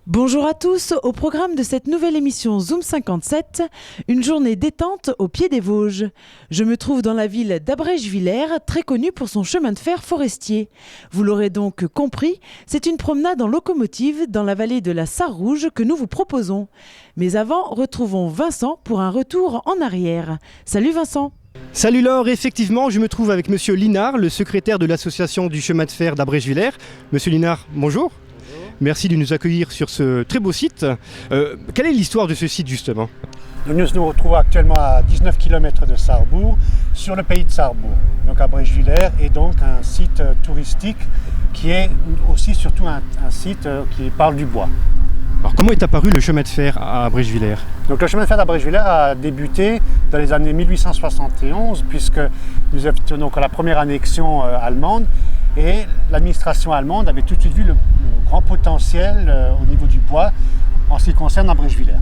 Bonjour à tous, au programme de cette nouvelle émission Zoom 57, une journée détente au pied des Vosges. Je me trouve dans la ville d'Abrège-Villers, très connue pour son chemin de fer forestier. Vous l'aurez donc compris, c'est une promenade en locomotive dans la vallée de la Sarre-Rouge que nous vous proposons. Mais avant, retrouvons Vincent pour un retour en arrière. Salut Vincent. Salut Laure, effectivement, je me trouve avec Monsieur Linard, le secrétaire de l'association du chemin de fer d'Abrège-Villers. Monsieur Linard, bonjour. Merci de nous accueillir sur ce très beau site. Quelle est l'histoire de ce site justement ? Nous nous retrouvons actuellement à 19 km de Sarrebourg, sur le pays de Sarrebourg, donc Abrège-Villers est donc un site touristique qui est aussi surtout un site qui parle du bois. Alors comment est apparu le chemin de fer à Abrège-Villers ? Donc le chemin de fer d'Abrège-Villers a débuté dans les années 1871 puisque nous étions donc à la première annexion allemande et l'administration allemande avait tout de suite vu le grand potentiel au niveau du bois en ce qui concerne Abrège-Villers.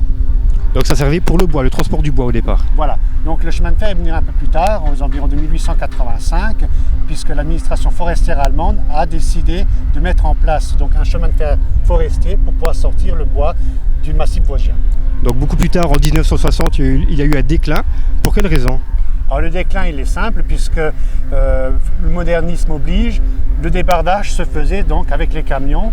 Donc ça servait pour le bois, le transport du bois au départ. Voilà, donc le chemin de fer est venu un peu plus tard, aux environs de 1885, puisque l'administration forestière allemande a décidé de mettre en place donc, un chemin de fer forestier pour pouvoir sortir le bois du massif vosgien. Donc beaucoup plus tard, en 1960, il y a eu un déclin. Pour quelle raison ? Alors le déclin il est simple puisque le modernisme oblige, le débardage se faisait donc avec les camions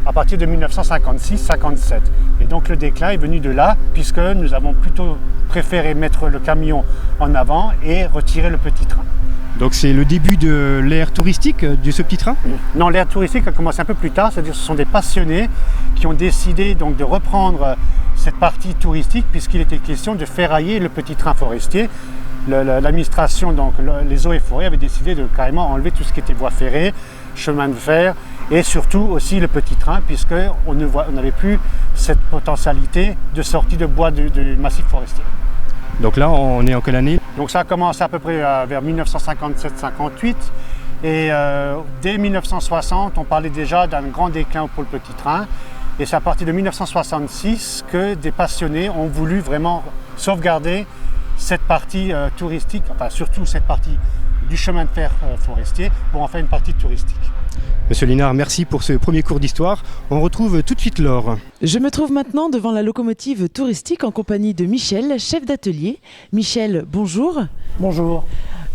à partir de 1956-57. Et donc le déclin est venu de là puisque nous avons plutôt préféré mettre le camion en avant et retirer le petit train. Donc c'est le début de l'ère touristique de ce petit train ? Non, l'ère touristique a commencé un peu plus tard, c'est-à-dire que ce sont des passionnés qui ont décidé donc de reprendre cette partie touristique puisqu'il était question de ferrailler le petit train forestier. L'administration, donc les eaux et forêts, avaient décidé de carrément enlever tout ce qui était voie ferrée, chemin de fer et surtout aussi le petit train puisqu'on n'avait plus cette potentialité de sortie de bois du massif forestier. Donc là, on est en quelle année ? Donc ça a commencé à peu près vers 1957-58 et dès 1960, on parlait déjà d'un grand déclin pour le petit train. Et c'est à partir de 1966 que des passionnés ont voulu vraiment sauvegarder cette partie touristique, enfin surtout cette partie du chemin de fer forestier pour en faire une partie touristique. Monsieur Linard, merci pour ce premier cours d'histoire. On retrouve tout de suite Laure. Je me trouve maintenant devant la locomotive touristique en compagnie de Michel, chef d'atelier. Michel, bonjour. Bonjour.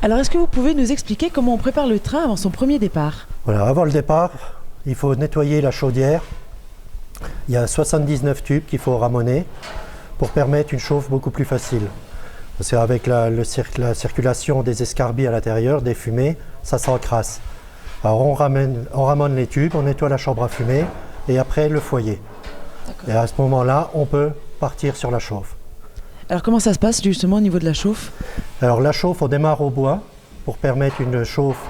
Alors est-ce que vous pouvez nous expliquer comment on prépare le train avant son premier départ ? Voilà, avant le départ, il faut nettoyer la chaudière. Il y a 79 tubes qu'il faut ramoner pour permettre une chauffe beaucoup plus facile. Parce qu'avec la circulation des escarbilles à l'intérieur, des fumées, ça s'encrasse. Alors on ramène les tubes, on nettoie la chambre à fumer et après le foyer. Et à ce moment-là, on peut partir sur la chauffe. Alors comment ça se passe justement au niveau de la chauffe ? Alors la chauffe, on démarre au bois pour permettre une chauffe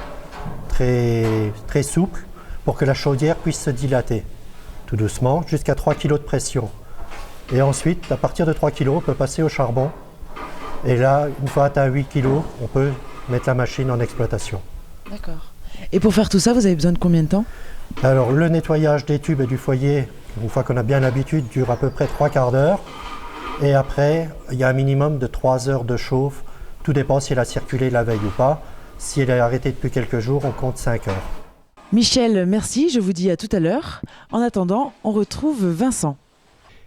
très, très souple pour que la chaudière puisse se dilater tout doucement jusqu'à 3 kg de pression. Et ensuite, à partir de 3 kg, on peut passer au charbon. Et là, une fois atteint 8 kg, on peut mettre la machine en exploitation. D'accord. Et pour faire tout ça, vous avez besoin de combien de temps ? Alors le nettoyage des tubes et du foyer, une fois qu'on a bien l'habitude, dure à peu près 3 quarts d'heure. Et après, il y a un minimum de 3 heures de chauffe. Tout dépend si elle a circulé la veille ou pas. Si elle est arrêtée depuis quelques jours, on compte 5 heures. Michel, merci, je vous dis à tout à l'heure. En attendant, on retrouve Vincent.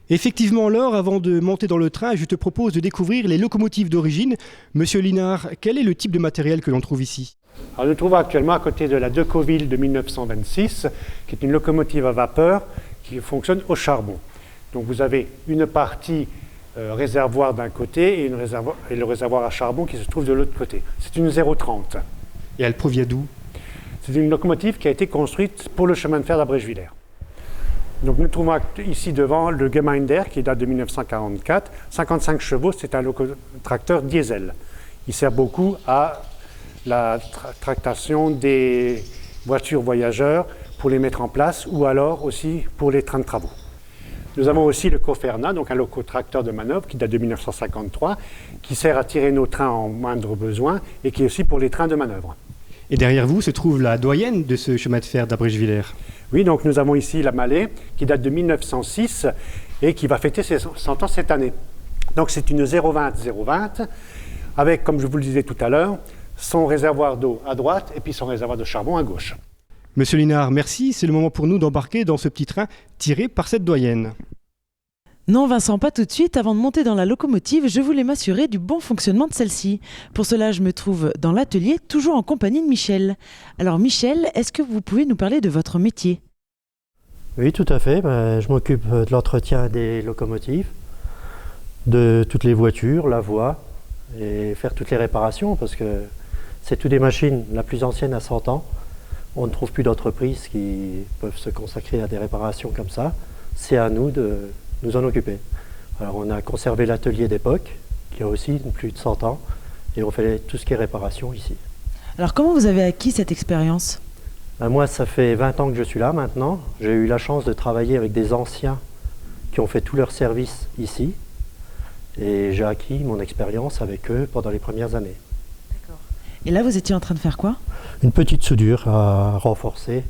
Effectivement, Laure, avant de monter dans le train, je te propose de découvrir les locomotives d'origine. Monsieur Linard, quel est le type de matériel que l'on trouve ici ? Alors, nous nous trouvons actuellement à côté de la Decoville de 1926, qui est une locomotive à vapeur qui fonctionne au charbon. Donc vous avez une partie réservoir d'un côté et le réservoir à charbon qui se trouve de l'autre côté. C'est une 030. Et elle provient d'où ? C'est une locomotive qui a été construite pour le chemin de fer d'Abrège-Villers. Donc nous trouvons ici devant le Gemeinder qui date de 1944. 55 chevaux, c'est un locotracteur diesel. Il sert beaucoup à la tractation des voitures voyageurs pour les mettre en place ou alors aussi pour les trains de travaux. Nous avons aussi le Coferna, donc un locotracteur de manœuvre qui date de 1953, qui sert à tirer nos trains en moindre besoin et qui est aussi pour les trains de manœuvre. Et derrière vous se trouve la doyenne de ce chemin de fer d'Abrège-Villers. Oui, donc nous avons ici la Mallet qui date de 1906 et qui va fêter ses 100 ans cette année. Donc c'est une 020-020 avec, comme je vous le disais tout à l'heure, son réservoir d'eau à droite et puis son réservoir de charbon à gauche. Monsieur Linard, merci. C'est le moment pour nous d'embarquer dans ce petit train tiré par cette doyenne. Non Vincent, pas tout de suite. Avant de monter dans la locomotive, je voulais m'assurer du bon fonctionnement de celle-ci. Pour cela, je me trouve dans l'atelier, toujours en compagnie de Michel. Alors Michel, est-ce que vous pouvez nous parler de votre métier ? Oui, tout à fait. Je m'occupe de l'entretien des locomotives, de toutes les voitures, la voie, et faire toutes les réparations, parce que c'est toutes des machines, la plus ancienne à 100 ans. On ne trouve plus d'entreprises qui peuvent se consacrer à des réparations comme ça. C'est à nous de nous en occuper. Alors on a conservé l'atelier d'époque, qui a aussi plus de 100 ans, et on fait tout ce qui est réparation ici. Alors comment vous avez acquis cette expérience ? Moi, ça fait 20 ans que je suis là maintenant. J'ai eu la chance de travailler avec des anciens qui ont fait tout leur service ici, et j'ai acquis mon expérience avec eux pendant les premières années. D'accord. Et là, vous étiez en train de faire quoi ? Une petite soudure à renforcer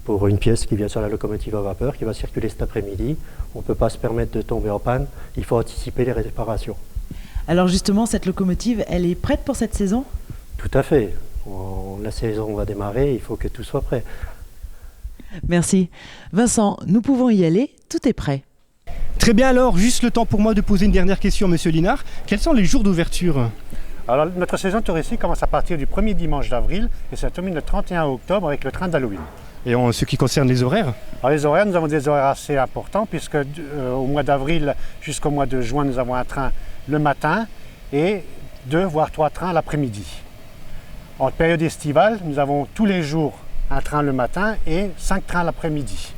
pour une pièce qui vient sur la locomotive à vapeur qui va circuler cet après-midi. On ne peut pas se permettre de tomber en panne, il faut anticiper les réparations. Alors justement, cette locomotive, elle est prête pour cette saison ? Tout à fait. La saison va démarrer, il faut que tout soit prêt. Merci. Vincent, nous pouvons y aller, tout est prêt. Très bien alors, juste le temps pour moi de poser une dernière question, Monsieur Linard. Quels sont les jours d'ouverture ? Alors notre saison touristique commence à partir du 1er dimanche d'avril et ça termine le 31 octobre avec le train d'Halloween. Et en ce qui concerne les horaires ? Alors les horaires, nous avons des horaires assez importants puisque au mois d'avril jusqu'au mois de juin, nous avons un train le matin et 2 voire 3 trains l'après-midi. En période estivale, nous avons tous les jours un train le matin et 5 trains l'après-midi.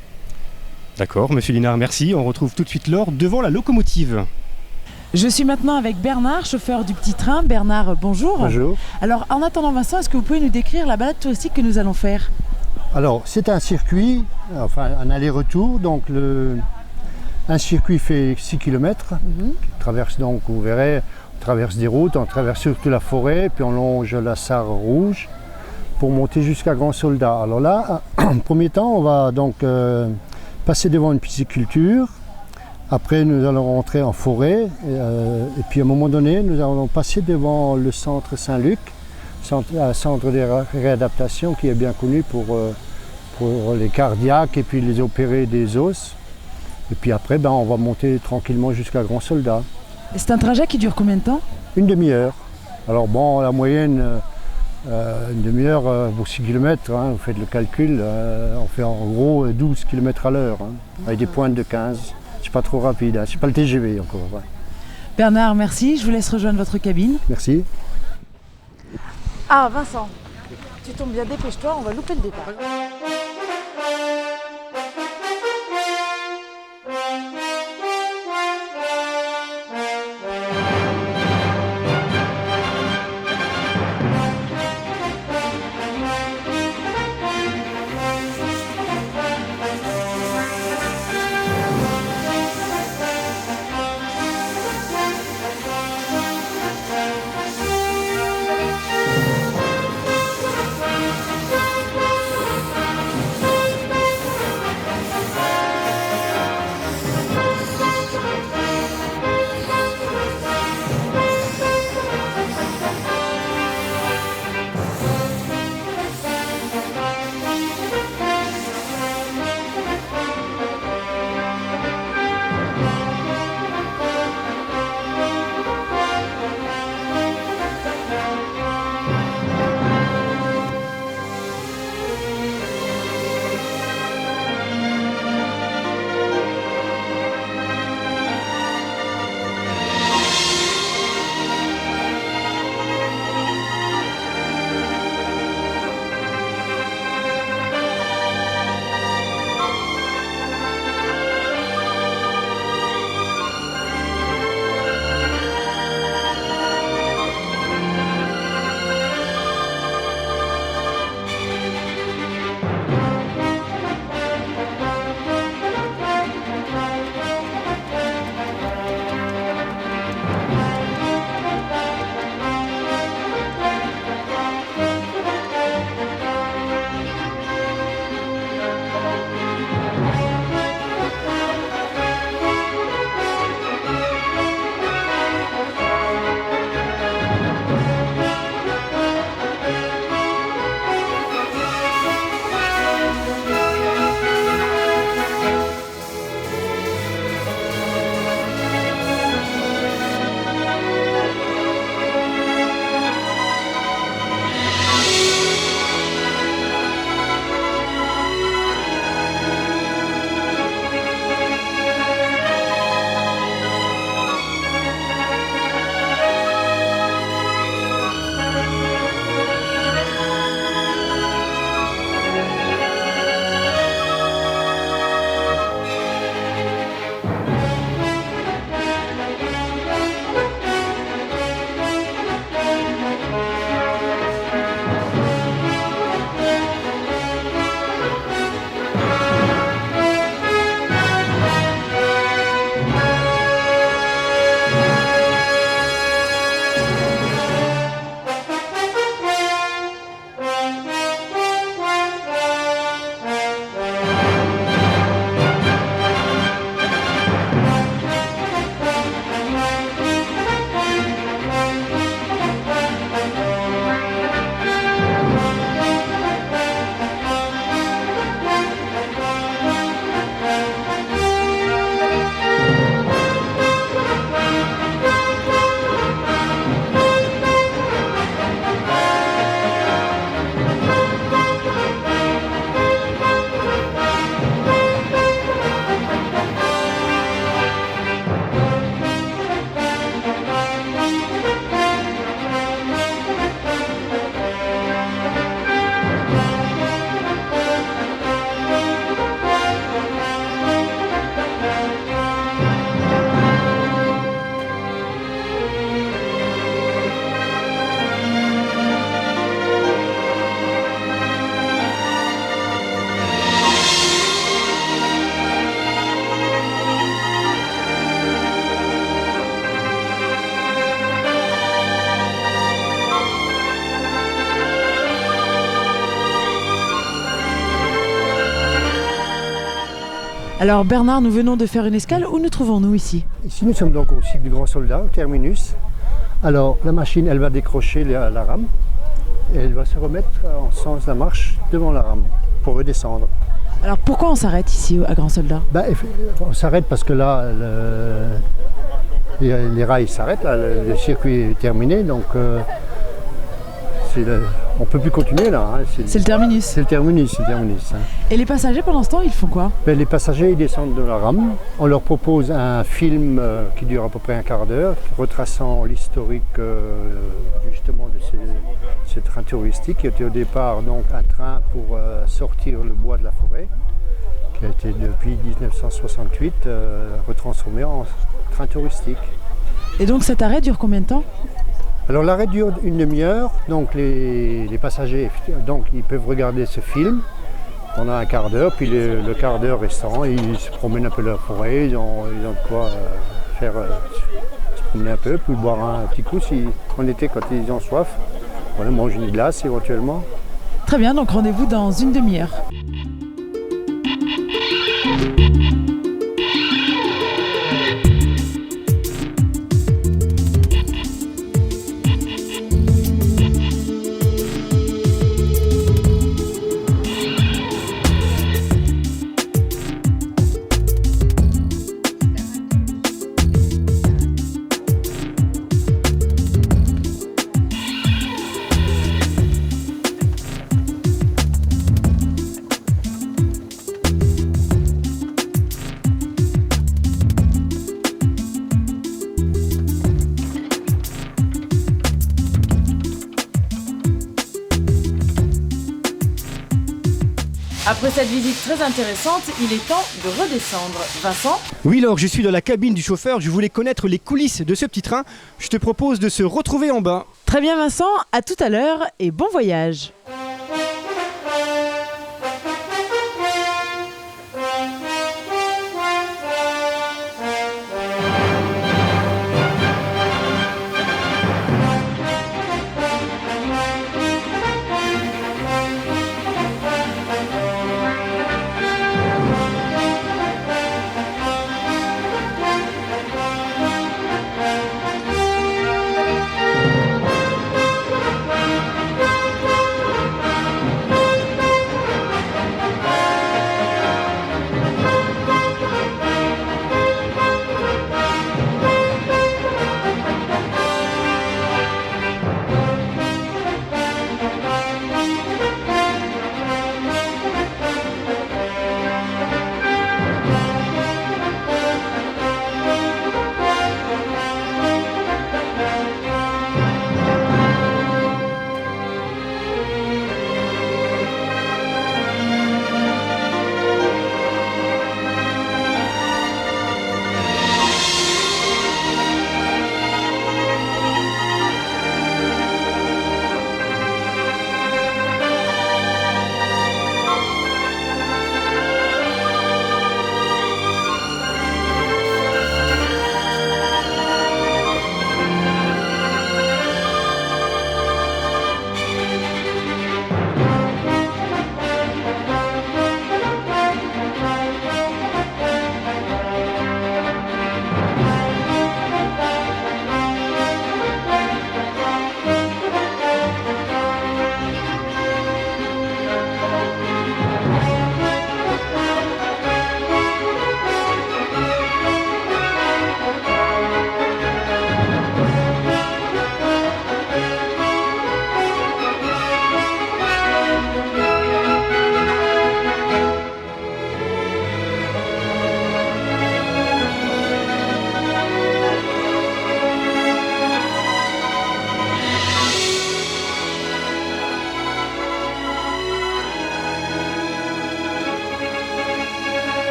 D'accord, Monsieur Linard, merci. On retrouve tout de suite Laure devant la locomotive. Je suis maintenant avec Bernard, chauffeur du petit train. Bernard, bonjour. Bonjour. Alors, en attendant Vincent, est-ce que vous pouvez nous décrire la balade touristique que nous allons faire ? Alors, c'est un circuit, enfin un aller-retour. Donc, un circuit fait 6 km. Traverse donc, vous verrez, on traverse des routes, on traverse surtout la forêt, puis on longe la Sarre rouge pour monter jusqu'à Grand Soldat. Alors là, en premier temps, on va donc passer devant une pisciculture. Après, nous allons rentrer en forêt et puis à un moment donné, nous allons passer devant le centre Saint-Luc, un centre de réadaptation qui est bien connu pour les cardiaques et puis les opérés des os. Et puis après, on va monter tranquillement jusqu'à Grand Soldat. Et c'est un trajet qui dure combien de temps ? Une demi-heure. Alors bon, la moyenne, une demi-heure pour 6 km, vous faites le calcul, on fait en gros 12 km à l'heure, avec des pointes de 15. C'est pas trop rapide, c'est pas le TGV encore. Ouais. Bernard, merci. Je vous laisse rejoindre votre cabine. Merci. Ah, Vincent, tu tombes bien, dépêche-toi, on va louper le départ. Alors Bernard, nous venons de faire une escale. Où nous trouvons-nous ici? Ici, nous sommes donc au site du Grand Soldat, au terminus. Alors, la machine, elle va décrocher la rame et elle va se remettre en sens de la marche devant la rame pour redescendre. Alors pourquoi on s'arrête ici à Grand Soldat? On s'arrête parce que là, les rails s'arrêtent, là, le circuit est terminé, donc on ne peut plus continuer là. Hein. C'est le terminus. C'est le terminus. Hein. Et les passagers pendant ce temps, ils font quoi? Les passagers ils descendent de la rame. On leur propose un film qui dure à peu près un quart d'heure, retraçant l'historique justement de ces trains touristiques qui était au départ donc un train pour sortir le bois de la forêt, qui a été depuis 1968 retransformé en train touristique. Et donc cet arrêt dure combien de temps? Alors l'arrêt dure une demi-heure, donc les passagers donc, ils peuvent regarder ce film pendant un quart d'heure, puis le quart d'heure restant, ils se promènent un peu dans la forêt, ils ont de quoi faire se promener un peu, puis boire un petit coup si en été quand ils ont soif, voilà, manger une glace éventuellement. Très bien, donc rendez-vous dans une demi-heure. Après cette visite très intéressante, il est temps de redescendre. Vincent? Oui, Laure, je suis dans la cabine du chauffeur. Je voulais connaître les coulisses de ce petit train. Je te propose de se retrouver en bas. Très bien Vincent, à tout à l'heure et bon voyage.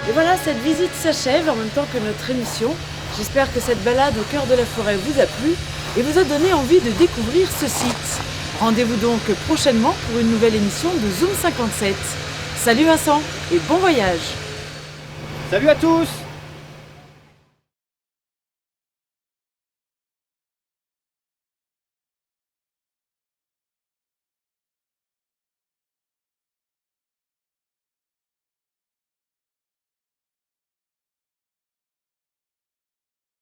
Et voilà, cette visite s'achève en même temps que notre émission. J'espère que cette balade au cœur de la forêt vous a plu et vous a donné envie de découvrir ce site. Rendez-vous donc prochainement pour une nouvelle émission de Zoom 57. Salut Vincent et bon voyage. Salut à tous!